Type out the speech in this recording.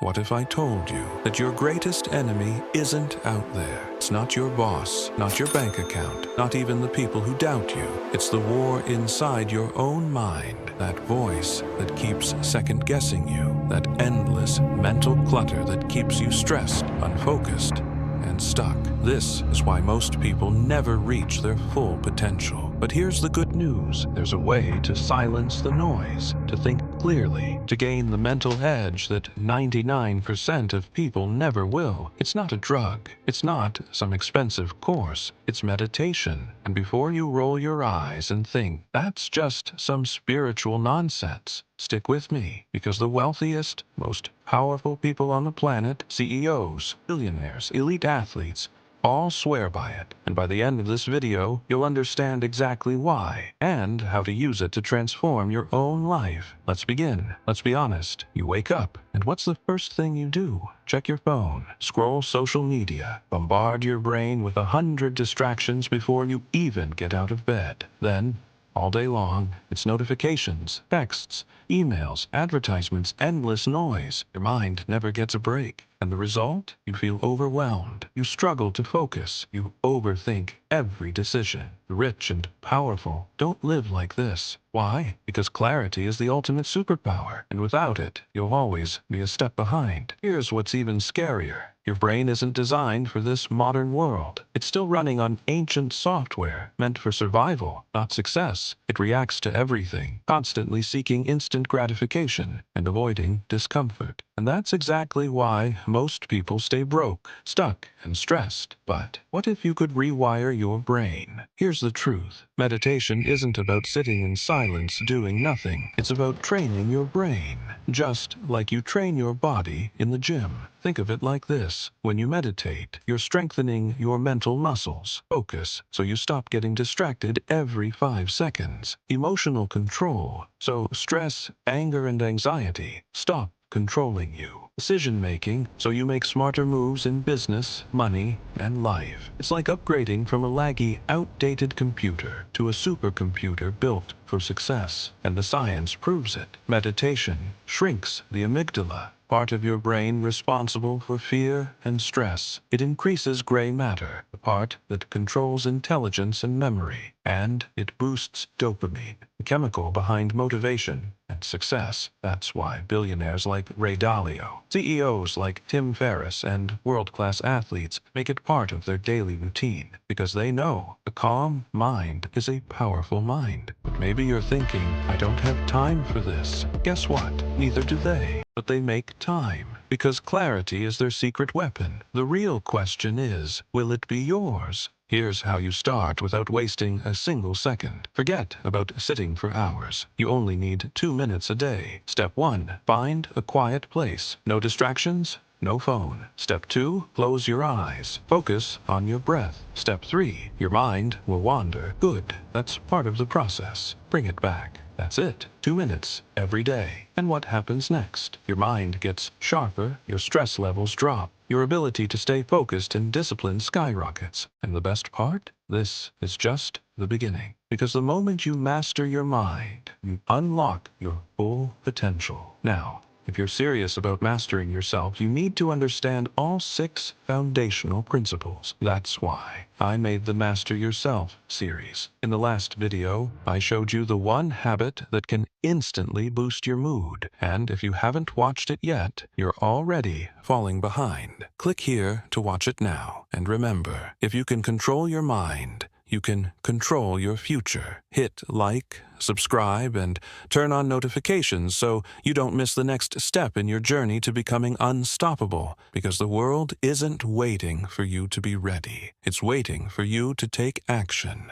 What if I told you that your greatest enemy isn't out there? It's not your boss, not your bank account, not even the people who doubt you. It's the war inside your own mind, that voice that keeps second-guessing you, that endless mental clutter that keeps you stressed, unfocused, and stuck. This is why most people never reach their full potential. But here's the good news. There's a way to silence the noise, to think clearly, to gain the mental edge that 99% of people never will. It's not a drug. It's not some expensive course. It's meditation. And before you roll your eyes and think, that's just some spiritual nonsense, stick with me, because the wealthiest, most powerful people on the planet, CEOs, billionaires, elite athletes, all swear by it. And by the end of this video, you'll understand exactly why and how to use it to transform your own life. Let's begin. Let's be honest. You wake up, and what's the first thing you do? Check your phone, scroll social media, bombard your brain with 100 distractions before you even get out of bed. Then, all day long, it's notifications, texts, emails, advertisements, endless noise. Your mind never gets a break. And the result? You feel overwhelmed. You struggle to focus. You overthink every decision. The rich and powerful don't live like this. Why? Because clarity is the ultimate superpower, and without it, you'll always be a step behind. Here's what's even scarier. Your brain isn't designed for this modern world. It's still running on ancient software, meant for survival, not success. It reacts to everything, constantly seeking instant gratification and avoiding discomfort. And that's exactly why most people stay broke, stuck, and stressed. But what if you could rewire your brain? Here's the truth. Meditation isn't about sitting in silence doing nothing. It's about training your brain, just like you train your body in the gym. Think of it like this. When you meditate, you're strengthening your mental muscles. Focus, so you stop getting distracted every 5 seconds. Emotional control, so stress, anger, and anxiety stop controlling you. Decision-making, so you make smarter moves in business, money, and life. It's like upgrading from a laggy, outdated computer to a supercomputer built for success. And the science proves it. Meditation shrinks the amygdala, part of your brain responsible for fear and stress. It increases gray matter, the part that controls intelligence and memory. And it boosts dopamine, the chemical behind motivation and success. That's why billionaires like Ray Dalio, CEOs like Tim Ferriss, and world-class athletes make it part of their daily routine, because they know a calm mind is a powerful mind. But maybe you're thinking, I don't have time for this. Guess what? Neither do they. But they make time, because clarity is their secret weapon. The real question is, will it be yours? Here's how you start without wasting a single second. Forget about sitting for hours. You only need 2 minutes a day. Step 1. Find a quiet place. No distractions, no phone. Step 2. Close your eyes. Focus on your breath. Step 3. Your mind will wander. Good. That's part of the process. Bring it back. That's it. 2 minutes every day. And what happens next? Your mind gets sharper, your stress levels drop, your ability to stay focused and disciplined skyrockets. And the best part? This is just the beginning. Because the moment you master your mind, you unlock your full potential. Now, if you're serious about mastering yourself, you need to understand all 6 foundational principles. That's why I made the Master Yourself series. In the last video, I showed you the 1 habit that can instantly boost your mood. And if you haven't watched it yet, you're already falling behind. Click here to watch it now. And remember, if you can control your mind, you can control your future. Hit like, subscribe, and turn on notifications so you don't miss the next step in your journey to becoming unstoppable. Because the world isn't waiting for you to be ready. It's waiting for you to take action.